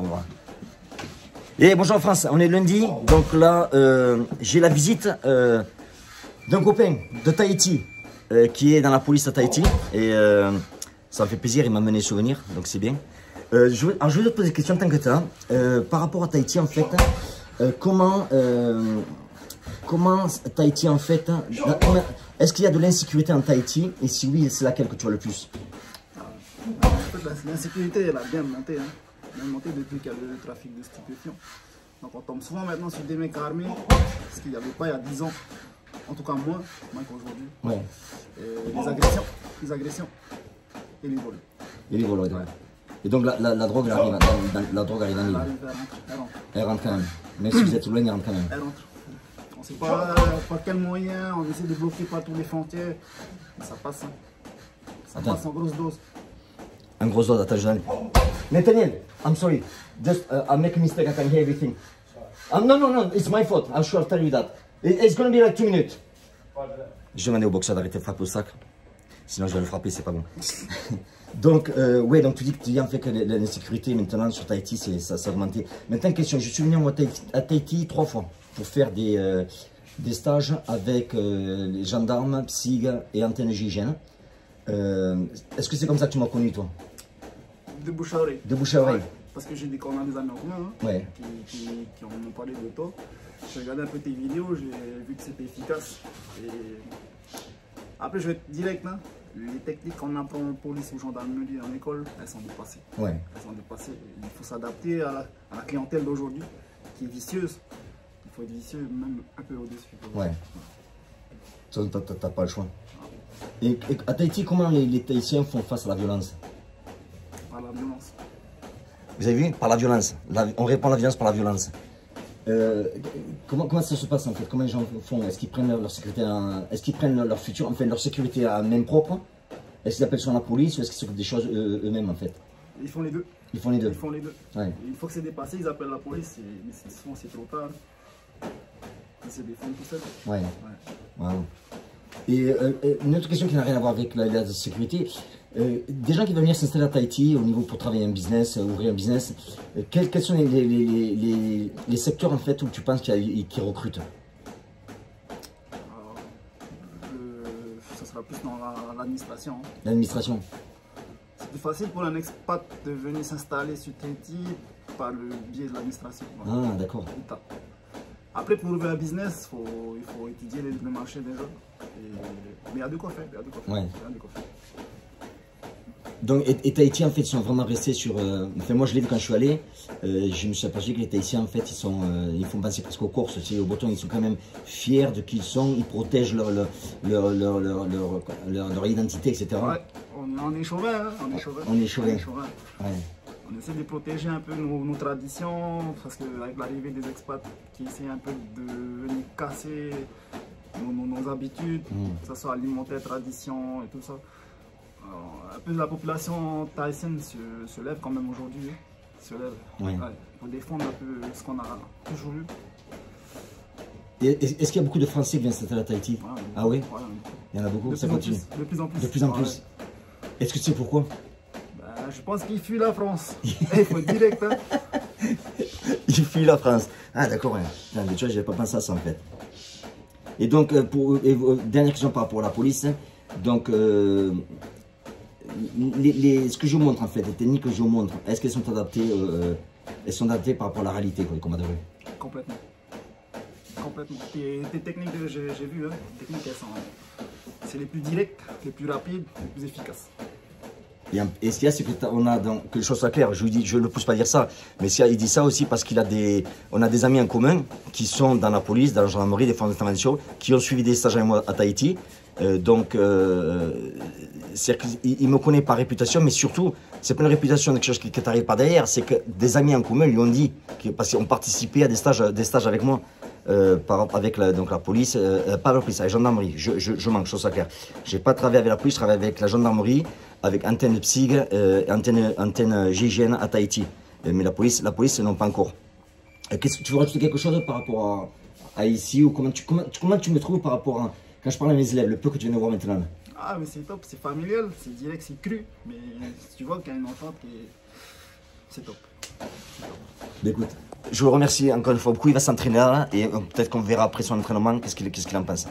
on va. Et bonjour France, on est lundi, donc là j'ai la visite d'un copain de Tahiti qui est dans la police à Tahiti et ça me fait plaisir, il m'a mené souvenir, donc c'est bien. Je vais te poser une question en tant que ça, par rapport à Tahiti en fait, comment Tahiti en fait, est-ce qu'il y a de l'insécurité en Tahiti et si oui, c'est laquelle que tu vois le plus? L'insécurité, elle a bien monté, hein. Bien monté depuis qu'il y a le trafic de stupéfiants. Donc on tombe souvent maintenant sur des mecs armés, ce qu'il n'y avait pas il y a 10 ans, en tout cas moins qu'aujourd'hui. Ouais. Les agressions et les vols. Et les vols, ouais. Et donc la drogue elle arrive, la drogue arrive dans l'île. Elle rentre quand même. Même si vous êtes loin, elle rentre quand même. Elle rentre. On ne sait pas par quel moyen, on essaie de bloquer partout les frontières, mais ça passe. Hein. Ça passe en grosse dose. En grosse dose, attends, je donne. Nathaniel, I'm sorry. Just I make a mistake, I can hear everything. No, it's my fault. I'm sure I'll tell you that. It's gonna be like 2 minutes. Je demandais au boxeur d'arrêter de frapper au sac. Sinon je vais le frapper, c'est pas bon. Donc, ouais, donc tu dis que tu dis en fait que l'insécurité maintenant sur Tahiti, ça s'est augmenté. Maintenant, question, je suis venu à Tahiti 3 fois pour faire des stages avec les gendarmes, PSIG et Antenne GIGN. Est-ce que c'est comme ça que tu m'as connu, toi? De bouche à oreille. De bouche à oreille. Ouais, parce que j'ai des amis en commun hein, qui m'ont parlé de toi. J'ai regardé un peu tes vidéos, j'ai vu que c'était efficace. Et après, je vais être direct, hein. Les techniques qu'on apprend en police ou gendarmerie en école, elles sont dépassées. Ouais. Elles sont dépassées. Il faut s'adapter à la clientèle d'aujourd'hui, qui est vicieuse. Il faut être vicieux, même un peu au-dessus. Ouais. T'as pas le choix. Et à Tahiti, comment les Tahitiens font face à la violence? Par la violence. Vous avez vu? Par la violence. On répond à la violence par la violence. Comment ça se passe en fait? Comment les gens font? Est-ce qu'ils prennent leur sécurité est-ce qu'ils prennent leur futur, enfin leur sécurité à main propre? Est-ce qu'ils appellent sur la police ou est-ce qu'ils s'occupent des choses eux-mêmes en fait? Ils font les deux. Ils font les deux. Ils font les deux. Ouais. Une fois que c'est dépassé, ils appellent la police, mais souvent c'est trop tard. Ils se défendent tout seuls. Ouais. Wow. Et une autre question qui n'a rien à voir avec la sécurité, des gens qui veulent venir s'installer à Tahiti au niveau pour travailler un business, ouvrir un business, quels sont les secteurs en fait où tu penses qu'ils recrutent? Ça sera plus dans l'administration. Hein. L'administration. C'est plus facile pour un expat de venir s'installer sur Tahiti par le biais de l'administration. Ah d'accord. Après, pour ouvrir un business, il faut étudier le marché déjà. Mais il y a de quoi faire. Ouais. Donc, et Tahiti, en fait, ils sont vraiment restés sur... Enfin, moi, je l'ai vu quand je suis allé. Je me suis aperçu que les Tahitiens, en fait, ils font penser presque aux Corses, tu sais, aux Bretons. Ils sont quand même fiers de qui ils sont. Ils protègent leur identité, etc. Ouais, on est chauvin, hein. On est chauvin. Ouais. On essaie de protéger un peu nos traditions, parce qu'avec l'arrivée des expats qui essaient un peu de venir casser nos habitudes, que ce soit alimentaire, tradition et tout ça. Alors, un peu la population tahitienne se lève quand même aujourd'hui, pour défendre un peu ce qu'on a toujours eu. Est-ce qu'il y a beaucoup de Français qui viennent s'installer à Tahiti? Ah oui? Il y en a beaucoup, ça continue. De plus en plus. De plus en plus. Est-ce que tu sais pourquoi? Je pense qu'il fuit la France. Il faut être direct. Hein. Il fuit la France. Ah d'accord, ouais. Tu vois, j'avais pas pensé à ça en fait. Et donc, dernière question par rapport à la police. Donc, ce que je vous montre en fait, les techniques que je vous montre, est-ce qu'elles sont adaptées par rapport à la réalité, quoi, les combats de rue? Complètement. Tes techniques que j'ai vues, hein, les techniques, c'est les plus directes, les plus rapides, les plus efficaces. Et ce qu'il y a, c'est qu'on a, que les choses soient claires, je ne le pousse pas à dire ça, mais il dit ça aussi parce qu'on a des amis en commun qui sont dans la police, dans la gendarmerie, des forces d'intervention, qui ont suivi des stages avec moi à Tahiti. Donc, il me connaît par réputation, mais surtout, c'est pas une réputation de quelque chose qui t'arrive pas derrière, c'est que des amis en commun lui ont dit, parce qu'ils ont participé à des stages avec moi, avec la police, pas la police, la gendarmerie, je manque, chose claire. J'ai pas travaillé avec la police, je travaille avec la gendarmerie, avec Antenne PSIG, Antenne GIGN à Tahiti. Mais la police non pas encore. Tu veux rajouter quelque chose par rapport à ici, ou comment tu me trouves par rapport à, quand je parle à mes élèves, le peu que tu viens de voir maintenant? Ah mais c'est top, c'est familial, c'est direct, c'est cru, mais tu vois qu'il y a une entente qui est... c'est top. Écoute, je vous remercie encore une fois beaucoup. Il va s'entraîner là et peut-être qu'on verra après son entraînement qu'est-ce qu'il en pense.